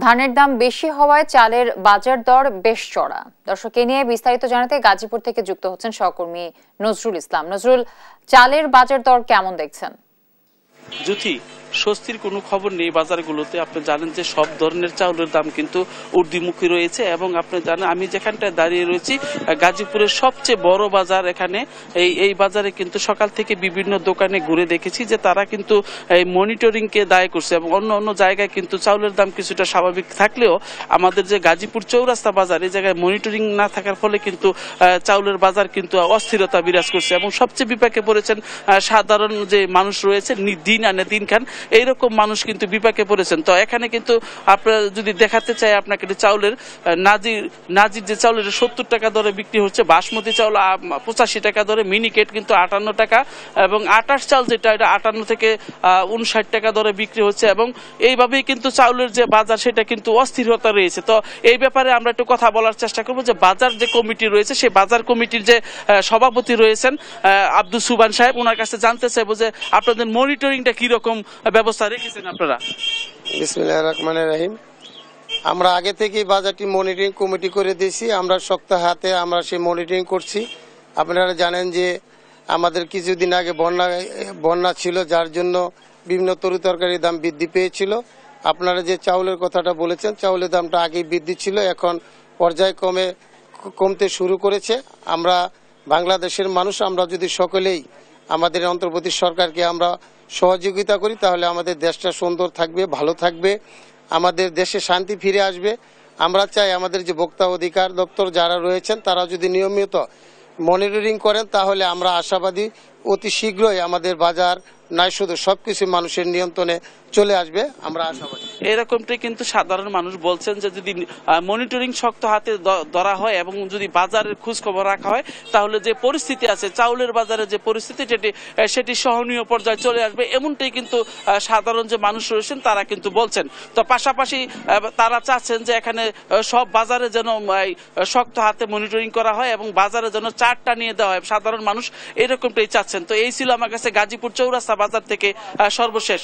ধানের দাম বেশি হওয়ায় চালের বাজার দর বেশ চড়া। দর্শক, এ নিয়ে বিস্তারিত জানাতে গাজীপুর থেকে যুক্ত হচ্ছেন সহকর্মী নজরুল ইসলাম। নজরুল, চালের বাজার দর কেমন দেখছেন? জ্যোতি, স্বস্তির কোনো খবর নেই বাজারগুলোতে। আপনি জানেন যে সব ধরনের চাউলের দাম কিন্তু ঊর্ধ্বমুখী রয়েছে এবং আপনি জানেন আমি যেখানটায় দাঁড়িয়ে রয়েছি গাজীপুরের সবচেয়ে বড় বাজার। এখানে এই বাজারে কিন্তু সকাল থেকে বিভিন্ন দোকানে ঘুরে দেখেছি যে তারা কিন্তু এই মনিটরিংকে দায় করছে এবং অন্য অন্য জায়গায় কিন্তু চাউলের দাম কিছুটা স্বাভাবিক থাকলেও আমাদের যে গাজীপুর চৌরাস্তা বাজার, এই জায়গায় মনিটরিং না থাকার ফলে কিন্তু চাউলের বাজার কিন্তু অস্থিরতা বিরাজ করছে এবং সবচেয়ে বিপাকে পড়েছেন সাধারণ যে মানুষ রয়েছে, দিন আনে দিন খান এইরকম মানুষ কিন্তু বিপাকে পড়েছেন। তো এখানে কিন্তু আপনারা যদি দেখাতে চাই আপনাকে চাউলের নাজির যে চাউলের 70 টাকা দরে বিক্রি হচ্ছে, বাসমতি চাউল 85 টাকা দরে, মিনিকেট কিন্তু 58 টাকা এবং আটাশ চাল যেটা এটা 58 থেকে 59 টাকা দরে বিক্রি হচ্ছে এবং এইভাবেই কিন্তু চাউলের যে বাজার সেটা কিন্তু অস্থিরতা রয়েছে। তো এই ব্যাপারে আমরা একটু কথা বলার চেষ্টা করবো যে বাজার যে কমিটি রয়েছে সেই বাজার কমিটির যে সভাপতি রয়েছেন আব্দুল সুবহান সাহেব, ওনার কাছে জানতে চাইবো যে আপনাদের মনিটরিংটা কিরকম ব্যবস্থা রেখেছেন আপনারা। বিসমিল্লাহির রহমানির রহিম। আমরা আগে থেকেই বাজারটি মনিটরিং কমিটি করে দিয়েছি। আমরা শক্ত হাতে আমরা সেই মনিটরিং করছি। আপনারা জানেন যে আমাদের কিছুদিন আগে বন্যা ছিল, যার জন্য বিভিন্ন তরিতরকারির দাম বৃদ্ধি পেয়েছিল। আপনারা যে চাউলের কথাটা বলেছেন, চাউলের দামটা আগেই বৃদ্ধি ছিল, এখন পর্যায়ক্রমে কমতে শুরু করেছে। আমরা বাংলাদেশের মানুষ, আমরা যদি সকলেই আমাদের অন্তর্বর্তী সরকারকে আমরা সহযোগিতা করি তাহলে আমাদের দেশটা সুন্দর থাকবে, ভালো থাকবে, আমাদের দেশে শান্তি ফিরে আসবে। আমরা চাই আমাদের যে ভোক্তা অধিকার দপ্তর যারা রয়েছেন তারা যদি নিয়মিত মনিটরিং করেন তাহলে আমরা আশাবাদী অতি শীঘ্রই আমাদের বাজার নাই শুধু সবকিছু মানুষের নিয়ন্ত্রণে চলে আসবে, আমরা আশাবাদী। এরকমটাই কিন্তু সাধারণ মানুষ বলছেন যে যদি মনিটরিং শক্ত হাতে ধরা হয় এবং যদি বাজারের খোঁজ খবর রাখা হয় তাহলে যে পরিস্থিতি আছে চাউলের বাজারে যে পরিস্থিতি সেটি সহনীয় পর্যায়ে চলে আসবে, এমনটাই কিন্তু সাধারণ যে মানুষ রয়েছেন তারা কিন্তু বলছেন। তো পাশাপাশি তারা চাচ্ছেন যে এখানে সব বাজারে যেন শক্ত হাতে মনিটরিং করা হয় এবং বাজারে যেন চার্টটা নিয়ে দেওয়া হয়, সাধারণ মানুষ এরকমটাই চাচ্ছেন। তো এই ছিল আমার কাছে গাজীপুর চৌরাস্তা বাজার থেকে সর্বশেষ।